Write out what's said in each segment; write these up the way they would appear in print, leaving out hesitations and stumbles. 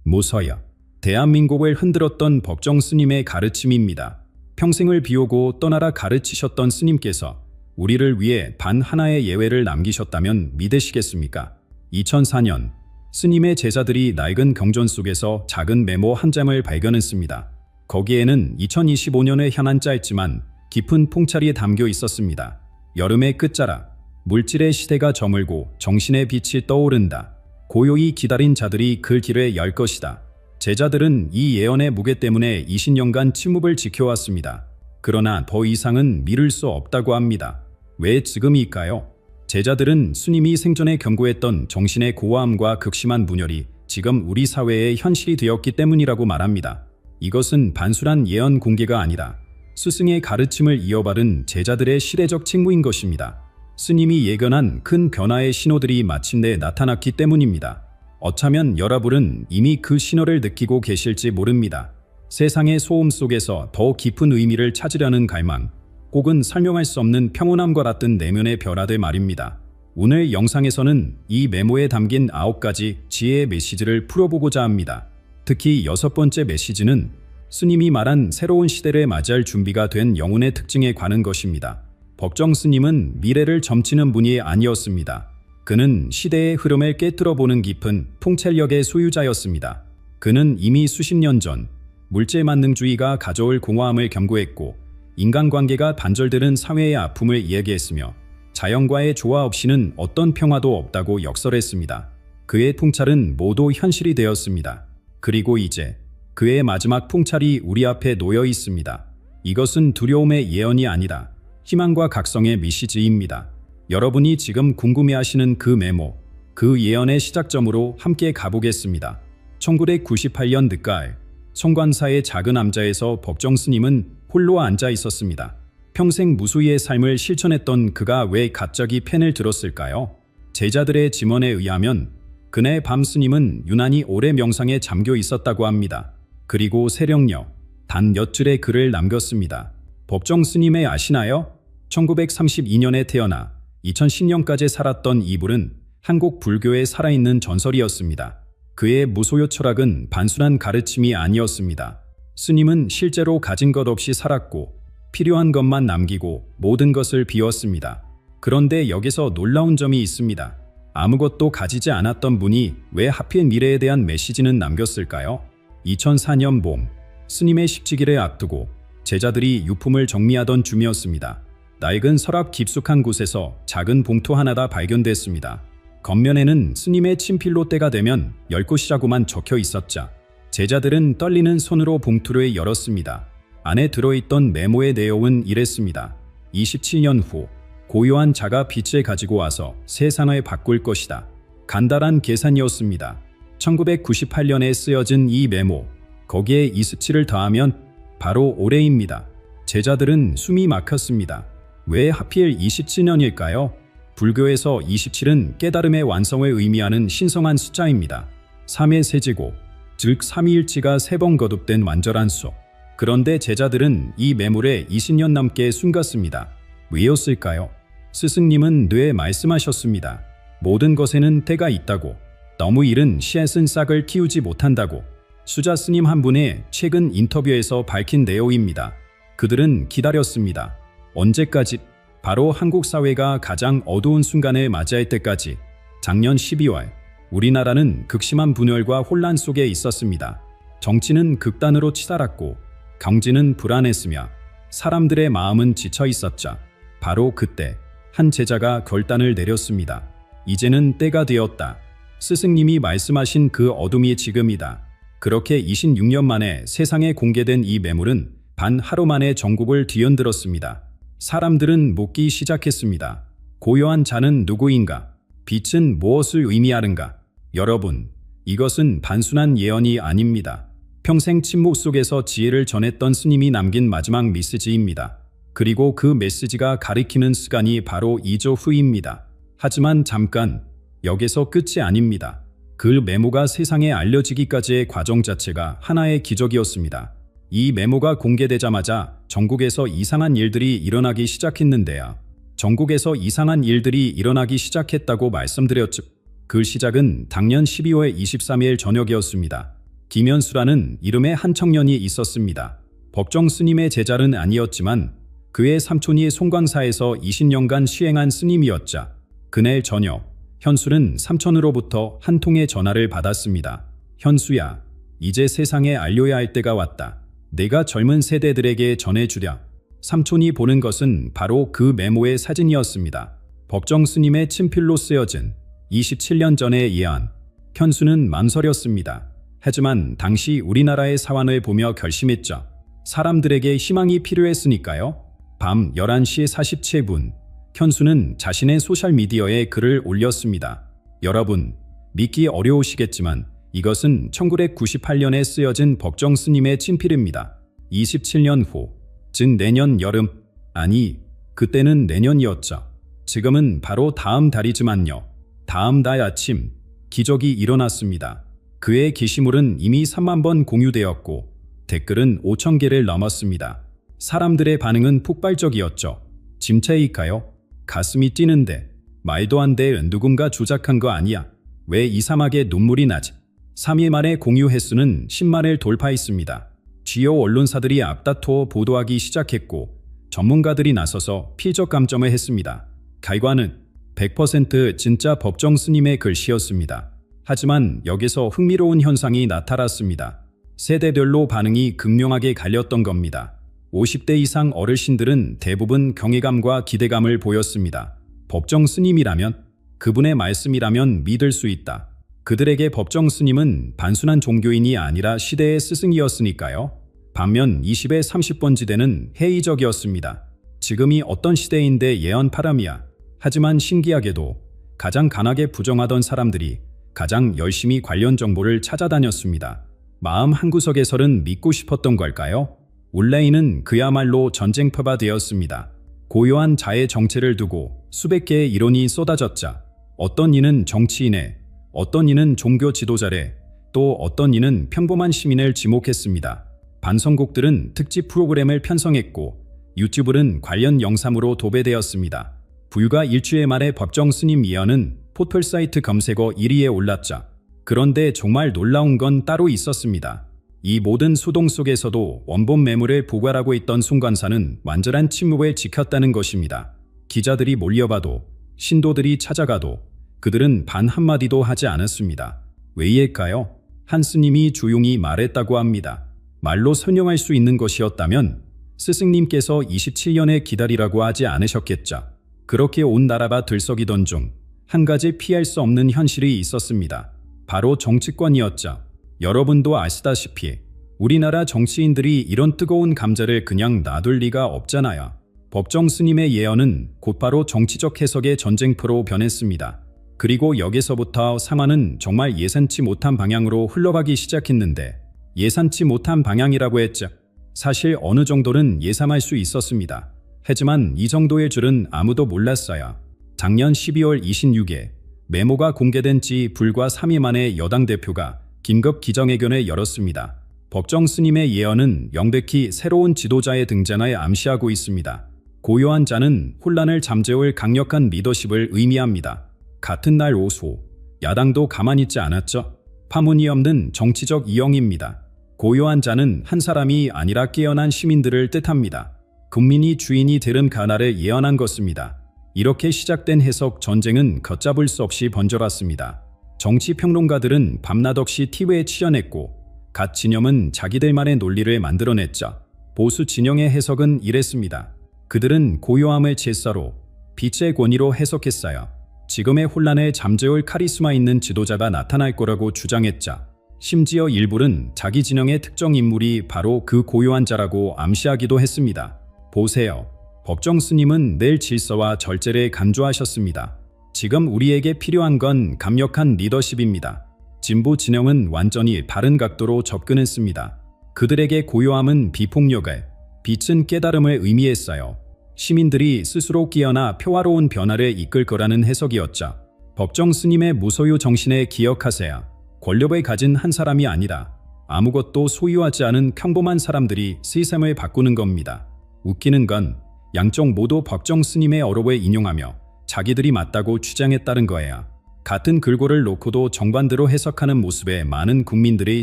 모서야 대한민국을 흔들었던 법정 스님의 가르침입니다. 평생을 비우고 떠나라 가르치셨던 스님께서 우리를 위해 단 하나의 예외를 남기셨다면 믿으시겠습니까? 2004년 스님의 제자들이 낡은 경전 속에서 작은 메모 한 장을 발견했습니다. 거기에는 2025년에 향한 짧지만 깊은 통찰이 담겨 있었습니다. 여름의 끝자락, 물질의 시대가 저물고 정신의 빛이 떠오른다. 고요히 기다린 자들이 그 길에 열 것이다. 제자들은 이 예언의 무게 때문에 20년간 침묵을 지켜왔습니다. 그러나 더 이상은 미룰 수 없다고 합니다. 왜 지금일까요? 제자들은 스님이 생전에 경고했던 정신의 고와함과 극심한 분열이 지금 우리 사회의 현실이 되었기 때문이라고 말합니다. 이것은 단순한 예언 공개가 아니라 스승의 가르침을 이어받은 제자들의 시대적 책무인 것입니다. 스님이 예견한 큰 변화의 신호들이 마침내 나타났기 때문입니다. 어쩌면 여러분은 이미 그 신호를 느끼고 계실지 모릅니다. 세상의 소음 속에서 더 깊은 의미를 찾으려는 갈망, 혹은 설명할 수 없는 평온함과 같은 내면의 변화들 말입니다. 오늘 영상에서는 이 메모에 담긴 9가지 지혜의 메시지를 풀어보고자 합니다. 특히 6번째 메시지는 스님이 말한 새로운 시대를 맞이할 준비가 된 영혼의 특징에 관한 것입니다. 법정 스님은 미래를 점치는 분이 아니었습니다. 그는 시대의 흐름을 깨뜨려보는 깊은 통찰력의 소유자였습니다. 그는 이미 수십 년 전 물질만능주의가 가져올 공허함을 경고했고 인간관계가 단절되는 사회의 아픔을 이야기했으며 자연과의 조화 없이는 어떤 평화도 없다고 역설했습니다. 그의 통찰은 모두 현실이 되었습니다. 그리고 이제 그의 마지막 통찰이 우리 앞에 놓여 있습니다. 이것은 두려움의 예언이 아니라 희망과 각성의 메시지입니다. 여러분이 지금 궁금해하시는 그 메모, 그 예언의 시작점으로 함께 가보겠습니다. 1998년 늦가을 성관사의 작은 암자에서 법정 스님은 홀로 앉아 있었습니다. 평생 무수히의 삶을 실천했던 그가 왜 갑자기 펜을 들었을까요? 제자들의 증언에 의하면 그날 밤 스님은 유난히 오래 명상에 잠겨 있었다고 합니다. 그리고 새벽녘 단 몇 줄의 글을 남겼습니다. 법정 스님의 아시나요? 1932년에 태어나 2010년까지 살았던 이분은 한국 불교의 살아있는 전설이었습니다. 그의 무소유 철학은 단순한 가르침이 아니었습니다. 스님은 실제로 가진 것 없이 살았고 필요한 것만 남기고 모든 것을 비웠습니다. 그런데 여기서 놀라운 점이 있습니다. 아무것도 가지지 않았던 분이 왜 하필 미래에 대한 메시지는 남겼을까요? 2004년 봄, 스님의 십지기를 앞두고 제자들이 유품을 정리하던 중이었습니다. 낡은 서랍 깊숙한 곳에서 작은 봉투 하나가 발견됐습니다. 겉면에는 스님의 친필로 때가 되면 열 곳이라고만 적혀 있었자 제자들은 떨리는 손으로 봉투를 열었습니다. 안에 들어있던 메모의 내용은 이랬습니다. 27년 후 고요한 자가 빛을 가지고 와서 세상을 바꿀 것이다. 간단한 계산이었습니다. 1998년에 쓰여진 이 메모, 거기에 27을 더하면 바로 올해입니다. 제자들은 숨이 막혔습니다. 왜 하필 27년일까요? 불교에서 27은 깨달음의 완성을 의미하는 신성한 숫자입니다. 3의 세제곱, 즉 삼위일치가 3번 거듭된 완전한 수. 그런데 제자들은 이 메모에 20년 넘게 숨겼습니다. 왜였을까요? 스승님은 뇌에 말씀하셨습니다. 모든 것에는 때가 있다고. 너무 이른 씨앗은 싹을 키우지 못한다고. 수자 스님 한 분의 최근 인터뷰에서 밝힌 내용입니다. 그들은 기다렸습니다. 언제까지? 바로 한국 사회가 가장 어두운 순간을 맞이할 때까지. 작년 12월 우리나라는 극심한 분열과 혼란 속에 있었습니다. 정치는 극단으로 치달았고 경제는 불안했으며 사람들의 마음은 지쳐 있었죠. 바로 그때 한 제자가 결단을 내렸습니다. 이제는 때가 되었다. 스승님이 말씀하신 그 어둠이 지금이다. 그렇게 26년 만에 세상에 공개된 이 매물은 단 하루 만에 전국을 뒤흔들었습니다. 사람들은 묻기 시작했습니다. 고요한 자는 누구인가? 빛은 무엇을 의미하는가? 여러분, 이것은 단순한 예언이 아닙니다. 평생 침묵 속에서 지혜를 전했던 스님이 남긴 마지막 메시지입니다. 그리고 그 메시지가 가리키는 시간이 바로 2조 후입니다. 하지만 잠깐, 여기서 끝이 아닙니다. 그 메모가 세상에 알려지기까지의 과정 자체가 하나의 기적이었습니다. 이 메모가 공개되자마자 전국에서 이상한 일들이 일어나기 시작했는데요. 전국에서 이상한 일들이 일어나기 시작했다고 말씀드렸죠. 그 시작은 작년 12월 23일 저녁이었습니다. 김현수라는 이름의 한 청년이 있었습니다. 법정 스님의 제자는 아니었지만 그의 삼촌이 송광사에서 20년간 시행한 스님이었자 그날 저녁 현수는 삼촌으로부터 한 통의 전화를 받았습니다. 현수야, 이제 세상에 알려야 할 때가 왔다. 내가 젊은 세대들에게 전해주랴. 삼촌이 보는 것은 바로 그 메모의 사진이었습니다. 법정 스님의 친필로 쓰여진 27년 전의 예언. 현수는 망설였습니다. 하지만 당시 우리나라의 상황을 보며 결심했죠. 사람들에게 희망이 필요했으니까요. 밤 11시 47분, 현수는 자신의 소셜미디어에 글을 올렸습니다. 여러분, 믿기 어려우시겠지만 이것은 1998년에 쓰여진 법정 스님의 친필입니다. 27년 후, 즉 내년 여름, 아니, 그때는 내년이었죠. 지금은 바로 다음 달이지만요. 다음 달 아침, 기적이 일어났습니다. 그의 게시물은 이미 3만 번 공유되었고 댓글은 5천 개를 넘었습니다. 사람들의 반응은 폭발적이었죠. 짐차일까요? 가슴이 뛰는데 말도 안 돼. 누군가 조작한 거 아니야. 왜 이상하게 눈물이 나지? 3일 만에 공유 횟수는 10만을 돌파했습니다. 주요 언론사들이 앞다퉈 보도하기 시작했고 전문가들이 나서서 피적 감점을 했습니다. 결과는 100% 진짜 법정 스님의 글씨였습니다. 하지만 여기서 흥미로운 현상이 나타났습니다. 세대별로 반응이 극명하게 갈렸던 겁니다. 50대 이상 어르신들은 대부분 경외감과 기대감을 보였습니다. 법정 스님이라면, 그분의 말씀이라면 믿을 수 있다. 그들에게 법정 스님은 단순한 종교인이 아니라 시대의 스승이었으니까요. 반면 20의 30번지대는 회의적이었습니다. 지금이 어떤 시대인데 예언 파람이야. 하지만 신기하게도 가장 강하게 부정하던 사람들이 가장 열심히 관련 정보를 찾아다녔습니다. 마음 한구석에서는 믿고 싶었던 걸까요? 온라인은 그야말로 전쟁터가 되었습니다. 고요한 자의 정체를 두고 수백 개의 이론이 쏟아졌자 어떤 이는 정치인에, 어떤 이는 종교 지도자래, 또 어떤 이는 평범한 시민을 지목했습니다. 반성곡들은 특집 프로그램을 편성했고 유튜브는 관련 영상으로 도배되었습니다. 불과 일주일 만에 법정 스님 예언은 포털 사이트 검색어 1위에 올랐자. 그런데 정말 놀라운 건 따로 있었습니다. 이 모든 소동 속에서도 원본 매물을 보관하고 있던 송관사는 완전한 침묵을 지켰다는 것입니다. 기자들이 몰려봐도, 신도들이 찾아가도 그들은 단 한마디도 하지 않았습니다. 왜일까요? 한 스님이 조용히 말했다고 합니다. 말로 설명할 수 있는 것이었다면 스승님께서 27년에 기다리라고 하지 않으셨겠죠. 그렇게 온 나라가 들썩이던 중 한 가지 피할 수 없는 현실이 있었습니다. 바로 정치권이었죠. 여러분도 아시다시피 우리나라 정치인들이 이런 뜨거운 감자를 그냥 놔둘 리가 없잖아요. 법정 스님의 예언은 곧바로 정치적 해석의 전쟁터로 변했습니다. 그리고 여기서부터 상황은 정말 예상치 못한 방향으로 흘러가기 시작했는데, 예상치 못한 방향이라고 했죠. 사실 어느 정도는 예상할 수 있었습니다. 하지만 이 정도의 줄은 아무도 몰랐어요. 작년 12월 26일 메모가 공개된 지 불과 3일 만에 여당 대표가 긴급 기정회견을 열었습니다. 법정 스님의 예언은 명백히 새로운 지도자의 등장을 암시하고 있습니다. 고요한 자는 혼란을 잠재울 강력한 리더십을 의미합니다. 같은 날 오후 야당도 가만히 있지 않았죠. 파문이 없는 정치적 이영입니다. 고요한 자는 한 사람이 아니라 깨어난 시민들을 뜻합니다. 국민이 주인이 되는 가나를 예언한 것입니다. 이렇게 시작된 해석 전쟁은 걷잡을 수 없이 번져갔습니다. 정치평론가들은 밤낮 없이 TV에 출연했고 각 진영은 자기들만의 논리를 만들어냈죠. 보수 진영의 해석은 이랬습니다. 그들은 고요함을 제사로, 빛의 권위로 해석했어요. 지금의 혼란에 잠재울 카리스마 있는 지도자가 나타날 거라고 주장했죠. 심지어 일부는 자기 진영의 특정 인물이 바로 그 고요한 자라고 암시하기도 했습니다. 보세요. 법정 스님은 늘 질서와 절제를 강조하셨습니다. 지금 우리에게 필요한 건 강력한 리더십입니다. 진보 진영은 완전히 다른 각도로 접근했습니다. 그들에게 고요함은 비폭력을, 빛은 깨달음을 의미했어요. 시민들이 스스로 깨어나 평화로운 변화를 이끌 거라는 해석이었죠. 법정 스님의 무소유 정신을 기억하세요. 권력을 가진 한 사람이 아니라 아무것도 소유하지 않은 평범한 사람들이 세상을 바꾸는 겁니다. 웃기는 건 양쪽 모두 법정 스님의 어록을 인용하며 자기들이 맞다고 주장했다는 거예요. 같은 글꼴을 놓고도 정반대로 해석하는 모습에 많은 국민들이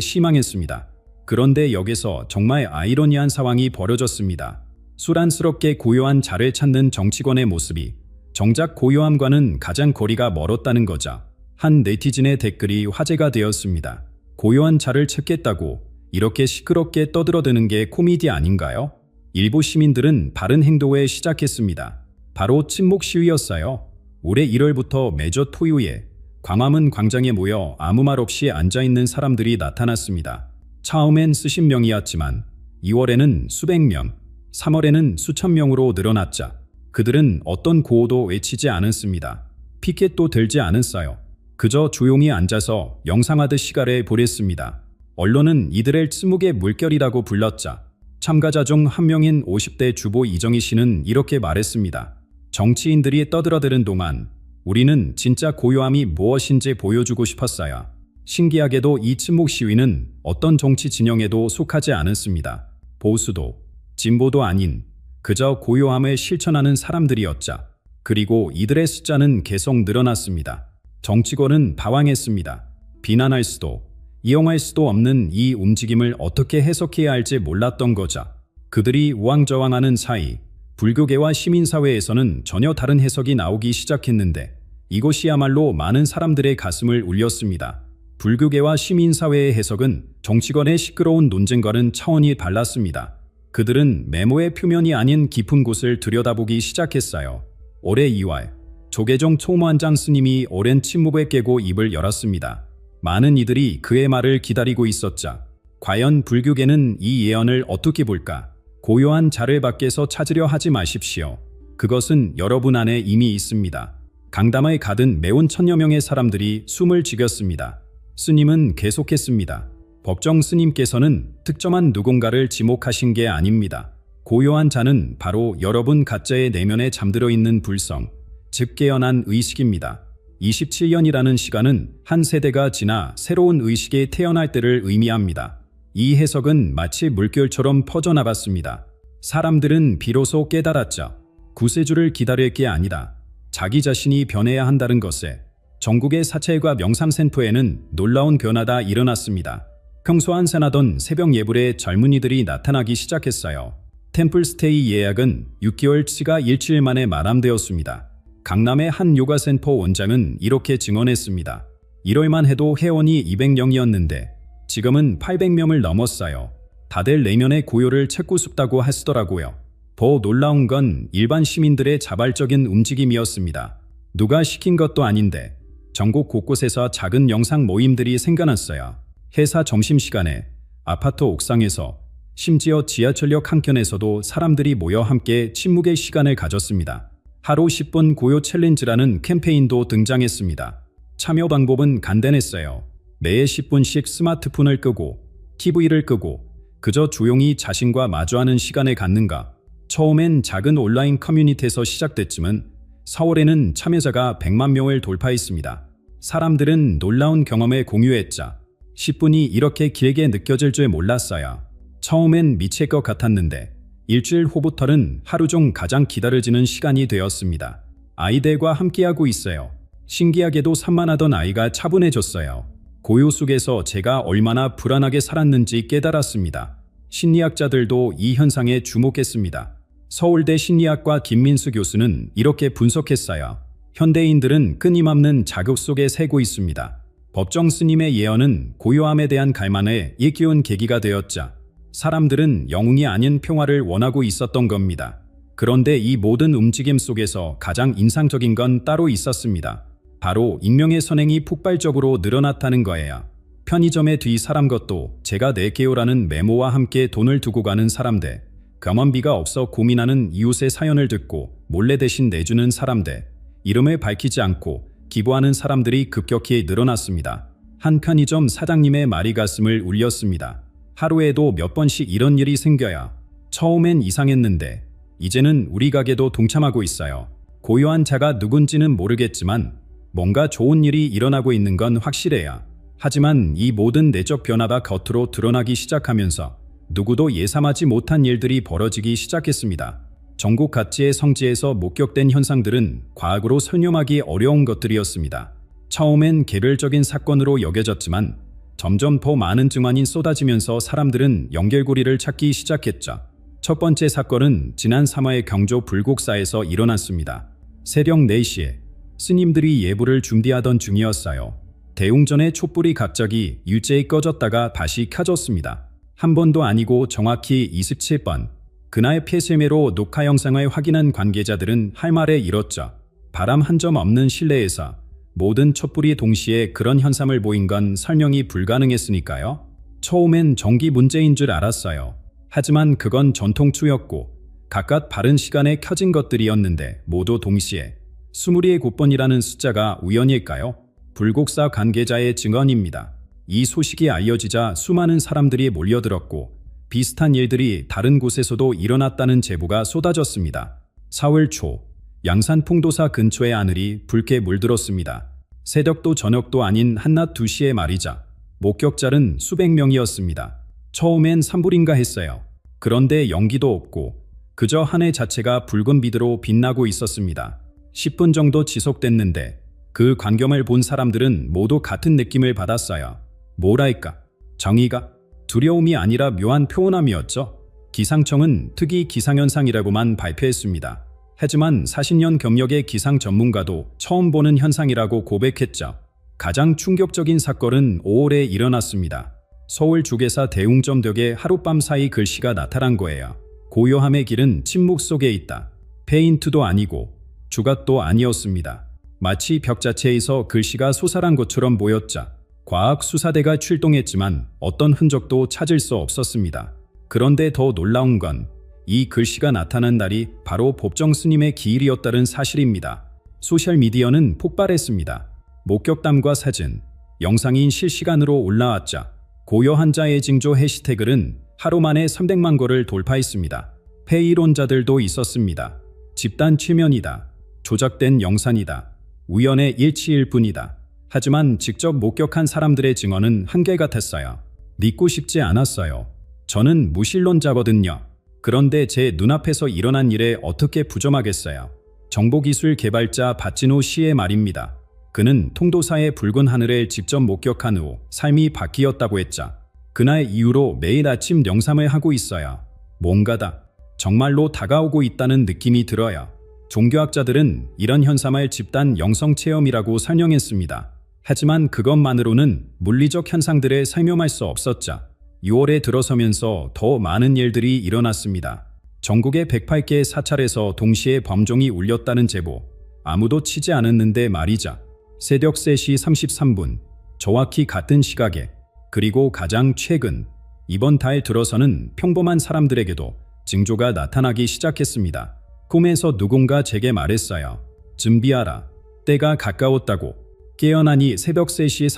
실망했습니다. 그런데 여기서 정말 아이러니한 상황이 벌어졌습니다. 소란스럽게 고요한 자를 찾는 정치권의 모습이 정작 고요함과는 가장 거리가 멀었다는 거죠. 한 네티즌의 댓글이 화제가 되었습니다. 고요한 자를 찾겠다고 이렇게 시끄럽게 떠들어대는 게 코미디 아닌가요? 일부 시민들은 바른 행동에 시작했습니다. 바로 침묵 시위였어요. 올해 1월부터 매주 토요일에 광화문 광장에 모여 아무 말 없이 앉아있는 사람들이 나타났습니다. 처음엔 수십 명이었지만 2월에는 수백 명, 3월에는 수천 명으로 늘어났자 그들은 어떤 구호도 외치지 않았습니다. 피켓도 들지 않았어요. 그저 조용히 앉아서 영상하듯 시간을 보냈습니다. 언론은 이들을 침묵의 물결이라고 불렀자 참가자 중 한 명인 50대 주보 이정희 씨는 이렇게 말했습니다. 정치인들이 떠들어대는 동안 우리는 진짜 고요함이 무엇인지 보여주고 싶었어요. 신기하게도 이 침묵 시위는 어떤 정치 진영에도 속하지 않았습니다. 보수도 진보도 아닌 그저 고요함을 실천하는 사람들이었자. 그리고 이들의 숫자는 계속 늘어났습니다. 정치권은 방황했습니다. 비난할 수도 이용할 수도 없는 이 움직임을 어떻게 해석해야 할지 몰랐던 거죠. 그들이 우왕좌왕하는 사이 불교계와 시민사회에서는 전혀 다른 해석이 나오기 시작했는데 이것이야말로 많은 사람들의 가슴을 울렸습니다. 불교계와 시민사회의 해석은 정치권의 시끄러운 논쟁과는 차원이 달랐습니다. 그들은 메모의 표면이 아닌 깊은 곳을 들여다보기 시작했어요. 올해 2월 조계종 총무원장 스님이 오랜 침묵을 깨고 입을 열었습니다. 많은 이들이 그의 말을 기다리고 있었자 과연 불교계는 이 예언을 어떻게 볼까? 고요한 자를 밖에서 찾으려 하지 마십시오. 그것은 여러분 안에 이미 있습니다. 강담을 가든 매운 천여 명의 사람들이 숨을 죽였습니다. 스님은 계속했습니다. 법정 스님께서는 특정한 누군가를 지목하신 게 아닙니다. 고요한 자는 바로 여러분 각자의 내면에 잠들어 있는 불성, 즉 깨어난 의식입니다. 27년이라는 시간은 한 세대가 지나 새로운 의식이 태어날 때를 의미합니다. 이 해석은 마치 물결처럼 퍼져나갔습니다. 사람들은 비로소 깨달았죠. 구세주를 기다릴 게 아니라 자기 자신이 변해야 한다는 것에 전국의 사찰과 명상센터에는 놀라운 변화가 일어났습니다. 평소 안산하던 새벽 예불에 젊은이들이 나타나기 시작했어요. 템플스테이 예약은 6개월치가 일주일 만에 마감되었습니다. 강남의 한 요가센터 원장은 이렇게 증언했습니다. 1월만 해도 회원이 200명이었는데 지금은 800명을 넘었어요. 다들 내면의 고요를 찾고 싶다고 하시더라고요. 더 놀라운 건 일반 시민들의 자발적인 움직임이었습니다. 누가 시킨 것도 아닌데 전국 곳곳에서 작은 영상 모임들이 생겨났어요. 회사 점심시간에, 아파트 옥상에서, 심지어 지하철역 한켠에서도 사람들이 모여 함께 침묵의 시간을 가졌습니다. 하루 10분 고요 챌린지라는 캠페인도 등장했습니다. 참여 방법은 간단했어요. 매일 10분씩 스마트폰을 끄고 TV를 끄고 그저 조용히 자신과 마주하는 시간을 갖는가. 처음엔 작은 온라인 커뮤니티에서 시작됐지만 4월에는 참여자가 100만 명을 돌파했습니다. 사람들은 놀라운 경험을 공유했자 10분이 이렇게 길게 느껴질 줄 몰랐어요. 처음엔 미칠 것 같았는데 일주일 후부터는 하루 중 가장 기다려지는 시간이 되었습니다. 아이들과 함께하고 있어요. 신기하게도 산만하던 아이가 차분해졌어요. 고요 속에서 제가 얼마나 불안하게 살았는지 깨달았습니다. 심리학자들도 이 현상에 주목했습니다. 서울대 심리학과 김민수 교수는 이렇게 분석했어요. 현대인들은 끊임없는 자극 속에 살고 있습니다. 법정 스님의 예언은 고요함에 대한 갈망을 일깨운 계기가 되었자 사람들은 영웅이 아닌 평화를 원하고 있었던 겁니다. 그런데 이 모든 움직임 속에서 가장 인상적인 건 따로 있었습니다. 바로 익명의 선행이 폭발적으로 늘어났다는 거예요. 편의점의 뒤 사람 것도 제가 낼게요라는 메모와 함께 돈을 두고 가는 사람들, 경험비가 없어 고민하는 이웃의 사연을 듣고 몰래 대신 내주는 사람들, 이름을 밝히지 않고 기부하는 사람들이 급격히 늘어났습니다. 한 편의점 사장님의 말이 가슴을 울렸습니다. 하루에도 몇 번씩 이런 일이 생겨야 처음엔 이상했는데 이제는 우리 가게도 동참하고 있어요. 고요한 자가 누군지는 모르겠지만 뭔가 좋은 일이 일어나고 있는 건 확실해요. 하지만 이 모든 내적 변화가 겉으로 드러나기 시작하면서 누구도 예상하지 못한 일들이 벌어지기 시작했습니다. 전국 각지의 성지에서 목격된 현상들은 과학으로 설명하기 어려운 것들이었습니다. 처음엔 개별적인 사건으로 여겨졌지만 점점 더 많은 증언이 쏟아지면서 사람들은 연결고리를 찾기 시작했죠. 첫 번째 사건은 지난 3월 경주 불국사에서 일어났습니다. 새벽 4시에 스님들이 예불을 준비하던 중이었어요. 대웅전의 촛불이 갑자기 일제히 꺼졌다가 다시 켜졌습니다. 한 번도 아니고 정확히 27번. 그날 폐쇄매로 녹화 영상을 확인한 관계자들은 할 말에 이뤘죠. 바람 한 점 없는 실내에서 모든 촛불이 동시에 그런 현상을 보인 건 설명이 불가능했으니까요. 처음엔 전기 문제인 줄 알았어요. 하지만 그건 전통추였고 각각 다른 시간에 켜진 것들이었는데 모두 동시에 27번이라는 숫자가 우연일까요? 불국사 관계자의 증언입니다. 이 소식이 알려지자 수많은 사람들이 몰려들었고 비슷한 일들이 다른 곳에서도 일어났다는 제보가 쏟아졌습니다. 4월 초 양산 풍도사 근처의 하늘이 붉게 물들었습니다. 새벽도 저녁도 아닌 한낮 2시에 말이자 목격자는 수백 명이었습니다. 처음엔 산불인가 했어요. 그런데 연기도 없고 그저 하늘 자체가 붉은 빛으로 빛나고 있었습니다. 10분 정도 지속됐는데 그 광경을 본 사람들은 모두 같은 느낌을 받았어요. 뭐랄까? 정의가? 두려움이 아니라 묘한 표현함이었죠. 기상청은 특이 기상현상이라고만 발표했습니다. 하지만 40년 경력의 기상 전문가도 처음 보는 현상이라고 고백했죠. 가장 충격적인 사건은 5월에 일어났습니다. 서울 주계사 대웅점벽에 하룻밤 사이 글씨가 나타난 거예요. 고요함의 길은 침묵 속에 있다. 페인트도 아니고 주각도 아니었습니다. 마치 벽 자체에서 글씨가 솟아난 것처럼 보였죠. 과학수사대가 출동했지만 어떤 흔적도 찾을 수 없었습니다. 그런데 더 놀라운 건 이 글씨가 나타난 날이 바로 법정 스님의 기일이었다는 사실입니다. 소셜미디어는 폭발했습니다. 목격담과 사진, 영상이 실시간으로 올라왔자 고요한 자의 징조 해시태그는 하루 만에 300만 거를 돌파했습니다. 폐이론자들도 있었습니다. 집단 최면이다. 조작된 영상이다. 우연의 일치일 뿐이다. 하지만 직접 목격한 사람들의 증언은 한결같았어요. 믿고 싶지 않았어요. 저는 무신론자거든요. 그런데 제 눈앞에서 일어난 일에 어떻게 부정하겠어요. 정보기술 개발자 박진호 씨의 말입니다. 그는 통도사의 붉은 하늘을 직접 목격한 후 삶이 바뀌었다고 했죠. 그날 이후로 매일 아침 명상을 하고 있어요. 뭔가다. 정말로 다가오고 있다는 느낌이 들어요. 종교학자들은 이런 현상을 집단 영성체험이라고 설명했습니다. 하지만 그것만으로는 물리적 현상들을 설명할 수 없었죠. 6월에 들어서면서 더 많은 일들이 일어났습니다. 전국의 108개의 사찰에서 동시에 범종이 울렸다는 제보. 아무도 치지 않았는데 말이죠. 새벽 3시 33분, 정확히 같은 시각에, 그리고 가장 최근, 이번 달 들어서는 평범한 사람들에게도 징조가 나타나기 시작했습니다. 꿈에서 누군가 제게 말했어요. 준비하라. 때가 가까웠다고. 깨어나니 새벽 3시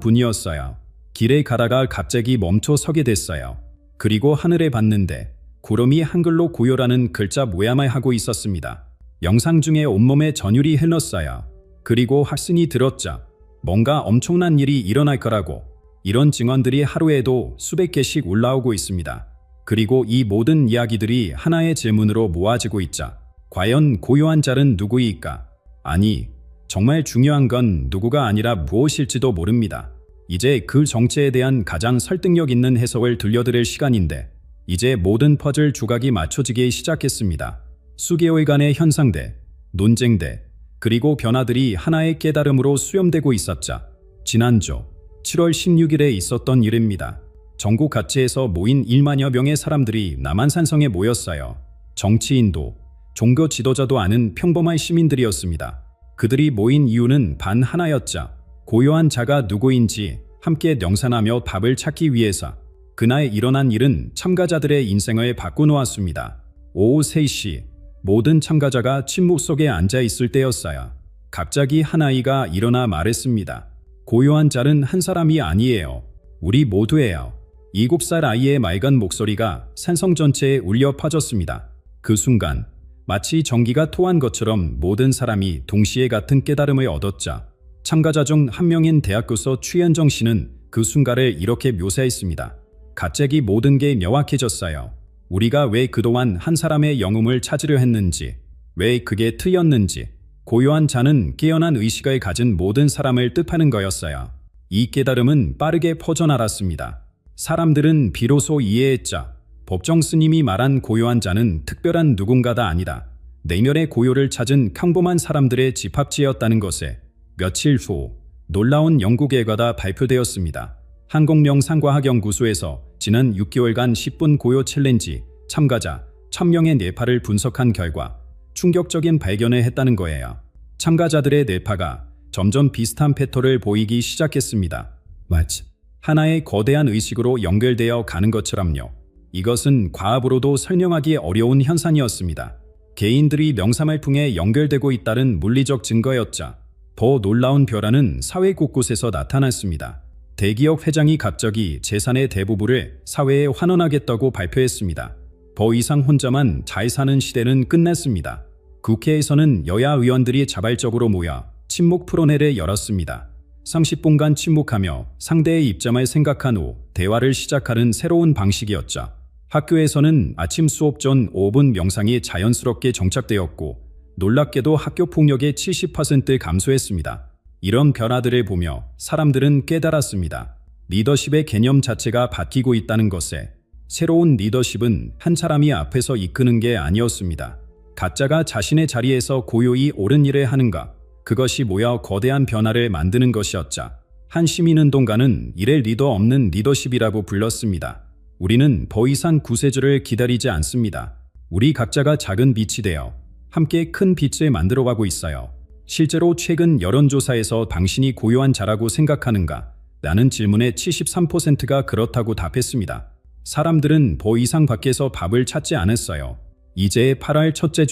33분이었어요. 길에 가다가 갑자기 멈춰 서게 됐어요. 그리고 하늘에 봤는데 구름이 한글로 고요라는 글자 모양을 하고 있었습니다. 영상 중에 온몸에 전율이 흘렀어요. 그리고 확신이 들었죠. 뭔가 엄청난 일이 일어날 거라고. 이런 증언들이 하루에도 수백 개씩 올라오고 있습니다. 그리고 이 모든 이야기들이 하나의 질문으로 모아지고 있죠. 과연 고요한 자는 누구일까? 아니, 정말 중요한 건 누구가 아니라 무엇일지도 모릅니다. 이제 그 정체에 대한 가장 설득력 있는 해석을 들려드릴 시간인데 이제 모든 퍼즐 조각이 맞춰지기 시작했습니다. 수개월간의 현상대, 논쟁대, 그리고 변화들이 하나의 깨달음으로 수렴되고 있었죠. 지난주 7월 16일에 있었던 일입니다. 전국 각지에서 모인 1만여 명의 사람들이 남한산성에 모였어요. 정치인도, 종교 지도자도 아닌 평범한 시민들이었습니다. 그들이 모인 이유는 단 하나였죠. 고요한 자가 누구인지 함께 명상하며 답을 찾기 위해서. 그날 일어난 일은 참가자들의 인생을 바꿔놓았습니다. 오후 3시, 모든 참가자가 침묵 속에 앉아 있을 때였어요. 갑자기 한 아이가 일어나 말했습니다. 고요한 자는 한 사람이 아니에요. 우리 모두예요. 7살 아이의 맑은 목소리가 산성 전체에 울려 퍼졌습니다. 그 순간 마치 전기가 토한 것처럼 모든 사람이 동시에 같은 깨달음을 얻었죠. 참가자 중 한 명인 대학교서 추현정 씨는 그 순간을 이렇게 묘사했습니다. 갑자기 모든 게 명확해졌어요. 우리가 왜 그동안 한 사람의 영웅을 찾으려 했는지, 왜 그게 틀렸는지, 고요한 자는 깨어난 의식을 가진 모든 사람을 뜻하는 거였어요. 이 깨달음은 빠르게 퍼져나갔습니다. 사람들은 비로소 이해했죠. 법정 스님이 말한 고요한 자는 특별한 누군가가 아니다. 내면의 고요를 찾은 평범한 사람들의 집합지였다는 것에 며칠 후 놀라운 연구 결과가 발표되었습니다. 한국명상과학연구소에서 지난 6개월간 10분 고요 챌린지 참가자 1000명의 뇌파를 분석한 결과 충격적인 발견을 했다는 거예요. 참가자들의 뇌파가 점점 비슷한 패턴을 보이기 시작했습니다. 마치 하나의 거대한 의식으로 연결되어 가는 것처럼요. 이것은 과학으로도 설명하기 어려운 현상이었습니다. 개인들이 명상을 통해 연결되고 있다는 물리적 증거였죠. 더 놀라운 변화는 사회 곳곳에서 나타났습니다. 대기업 회장이 갑자기 재산의 대부분을 사회에 환원하겠다고 발표했습니다. 더 이상 혼자만 잘 사는 시대는 끝났습니다. 국회에서는 여야 의원들이 자발적으로 모여 침묵 토론회를 열었습니다. 30분간 침묵하며 상대의 입장을 생각한 후 대화를 시작하는 새로운 방식이었죠. 학교에서는 아침 수업 전 5분 명상이 자연스럽게 정착되었고 놀랍게도 학교 폭력의 70% 감소했습니다. 이런 변화들을 보며 사람들은 깨달았습니다. 리더십의 개념 자체가 바뀌고 있다는 것에 새로운 리더십은 한 사람이 앞에서 이끄는 게 아니었습니다. 각자가 자신의 자리에서 고요히 옳은 일을 하는가, 그것이 모여 거대한 변화를 만드는 것이었죠. 한 시민운동가는 이를 리더 없는 리더십이라고 불렀습니다. 우리는 더 이상 구세주를 기다리지 않습니다. 우리 각자가 작은 빛이 되어 함께 큰 빛을 만들어가고 있어요. 실제로 최근 여론조사에서 당신이 고요한 자라고 생각하는가? 라는 질문에 73%가 그렇다고 답했습니다. 사람들은 더 이상 밖에서 밥을 찾지 않았어요. 이제 8월 첫째